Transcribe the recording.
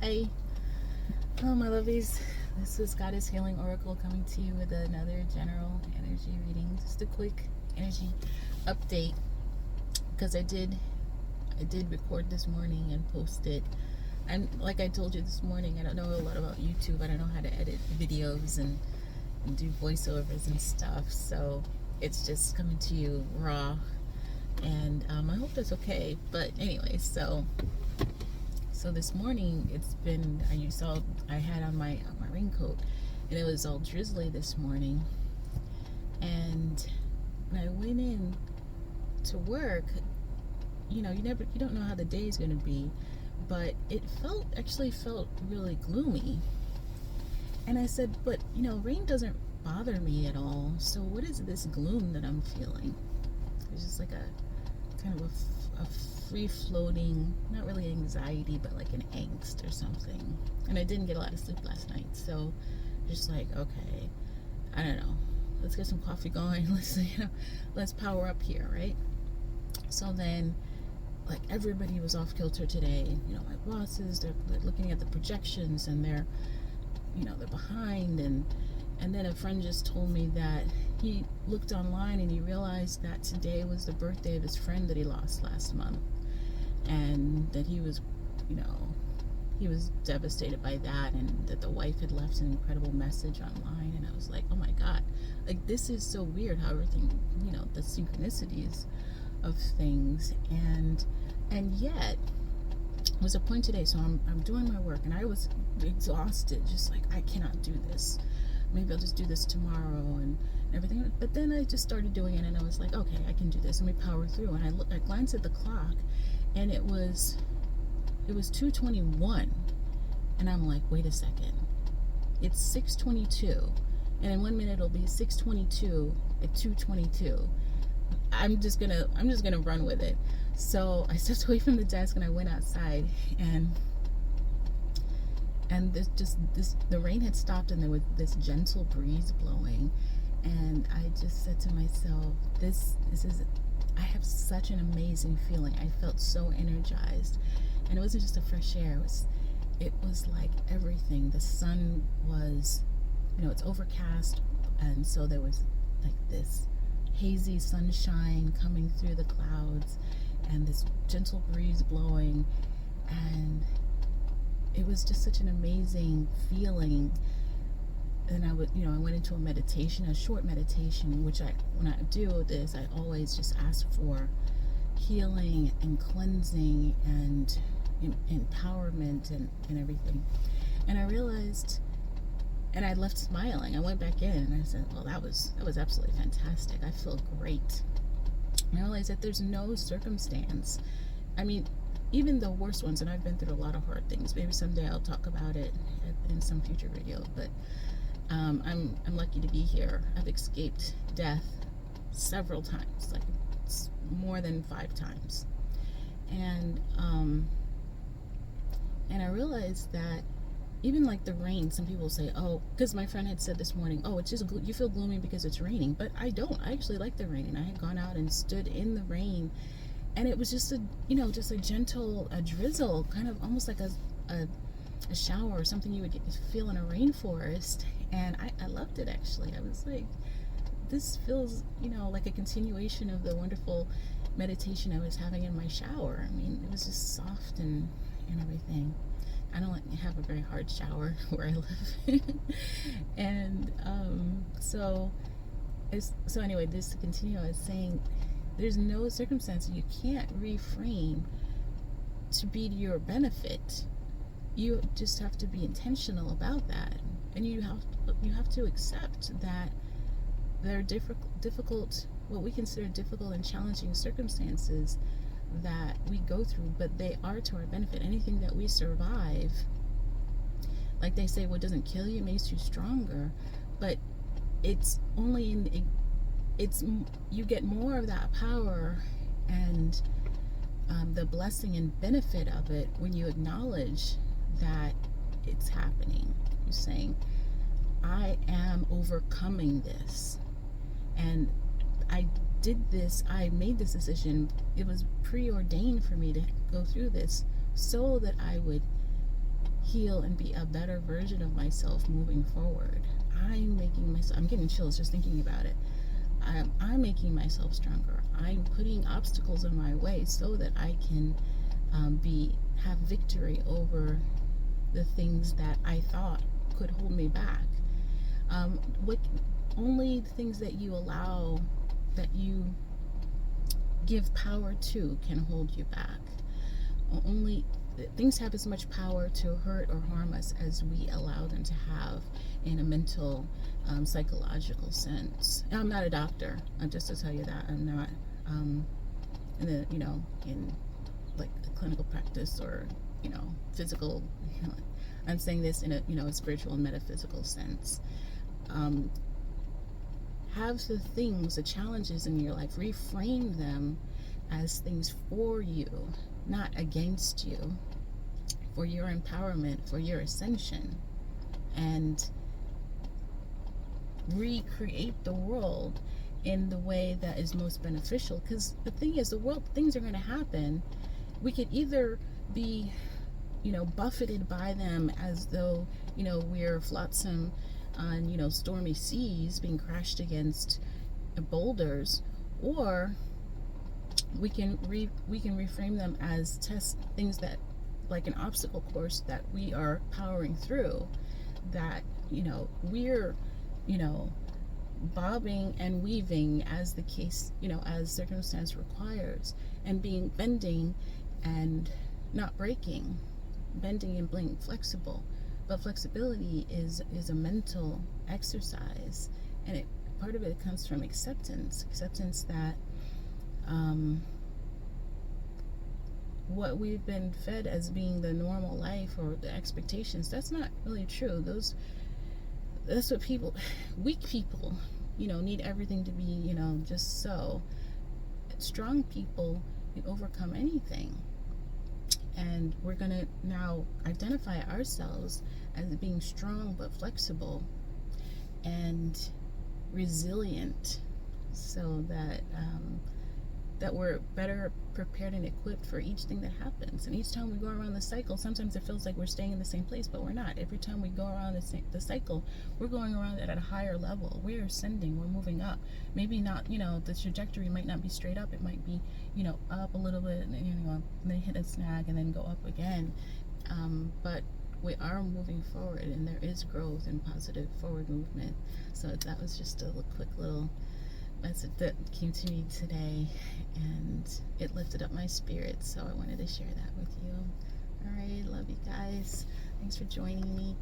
Hi. Hello, my lovies. This is Goddess Healing Oracle coming to you with another general energy reading. Just a quick energy update because I did record this morning and post it. And like I told you this morning, I don't know a lot about YouTube. I don't know how to edit videos and do voiceovers and stuff. So it's just coming to you raw. And I hope that's okay. But anyway, so this morning it's been, you saw I had on my raincoat and it was all drizzly this morning, and when I went in to work, you don't know how the day is going to be, but it actually felt really gloomy. And I said, but rain doesn't bother me at all, so what is this gloom that I'm feeling? It's just like a kind of a free-floating, not really anxiety, but like an angst or something. And I didn't get a lot of sleep last night, so just like, okay, I don't know, let's get some coffee going, let's power up here, right? So then, like, everybody was off kilter today. My bosses, they're looking at the projections and they're behind, and then a friend just told me that he looked online and he realized that today was the birthday of his friend that he lost last month, and that he was devastated by that, and that the wife had left an incredible message online. And I was like, oh my God, like, this is so weird how everything, the synchronicities of things, and yet it was a point today. So I'm doing my work and I was exhausted, just like, I cannot do this. Maybe I'll just do this tomorrow and everything. But then I just started doing it and I was like, okay, I can do this. Let me power through. And I glanced at the clock and it was 2:21. And I'm like, wait a second. It's 6:22. And in 1 minute it'll be 6:22 at 2:22. I'm just gonna run with it. So I stepped away from the desk and I went outside, and the rain had stopped and there was this gentle breeze blowing, and I just said to myself, this is, I have such an amazing feeling. I felt so energized, and it wasn't just the fresh air, it was like everything. The sun was, it's overcast, and so there was like this hazy sunshine coming through the clouds and this gentle breeze blowing, and it was just such an amazing feeling. And I went into a meditation, a short meditation, which when I do this, I always just ask for healing and cleansing and empowerment and everything. And I realized, and I left smiling. I went back in and I said, well, that was absolutely fantastic. I feel great. And I realized that there's no circumstance, even the worst ones, and I've been through a lot of hard things. Maybe someday I'll talk about it in some future video, but I'm lucky to be here. I've escaped death several times, like more than 5 times. And I realized that even like the rain, some people say, oh, because my friend had said this morning, oh, it's just, you feel gloomy because it's raining. But I don't. I actually like the rain. And I had gone out and stood in the rain, and it was just a gentle drizzle, kind of almost like a shower or something you would feel in a rainforest. And I loved it, actually. I was like, this feels, like a continuation of the wonderful meditation I was having in my shower. It was just soft and everything. I don't have a very hard shower where I live. And so anyway, this to continue, I was saying, there's no circumstance you can't reframe to be to your benefit. You just have to be intentional about that, and you have to accept that there are difficult, what we consider difficult and challenging circumstances that we go through, but they are to our benefit. Anything that we survive, like they say, what doesn't kill you makes you stronger, but it's only you get more of that power and the blessing and benefit of it when you acknowledge that it's happening. You're saying, I am overcoming this, and I made this decision. It was preordained for me to go through this so that I would heal and be a better version of myself moving forward. I'm getting chills just thinking about it. I'm making myself stronger. I'm putting obstacles in my way so that I can have victory over the things that I thought could hold me back. What only the things that you allow, that you give power to, can hold you back. Only things have as much power to hurt or harm us as we allow them to have in a mental, psychological sense. And I'm not a doctor, just to tell you that. I'm not in like a clinical practice or physical. I'm saying this in a spiritual and metaphysical sense. Have the challenges in your life, reframe them as things for you, not against you, for your empowerment, for your ascension, and recreate the world in the way that is most beneficial. Because the thing is, things are going to happen. We could either be buffeted by them as though we're flotsam on stormy seas being crashed against boulders, or we can reframe them as things that, like an obstacle course that we are powering through, that we're bobbing and weaving as the case, as circumstance requires, and bending and not breaking, bending and being flexible. But flexibility is a mental exercise, and part of it comes from acceptance that what we've been fed as being the normal life or the expectations, that's not really true. That's what weak people, need everything to be, just so. Strong people can overcome anything. And we're going to now identify ourselves as being strong but flexible and resilient, so that that we're better prepared and equipped for each thing that happens. And each time we go around the cycle, sometimes it feels like we're staying in the same place, but we're not. Every time we go around the cycle, we're going around it at a higher level. We're ascending, we're moving up. Maybe not, the trajectory might not be straight up. It might be, up a little bit, and then hit a snag and then go up again. But we are moving forward, and there is growth and positive forward movement. So that was just a quick little message that came to me today, and it lifted up my spirit, so I wanted to share that with you. All right, love you guys. Thanks for joining me.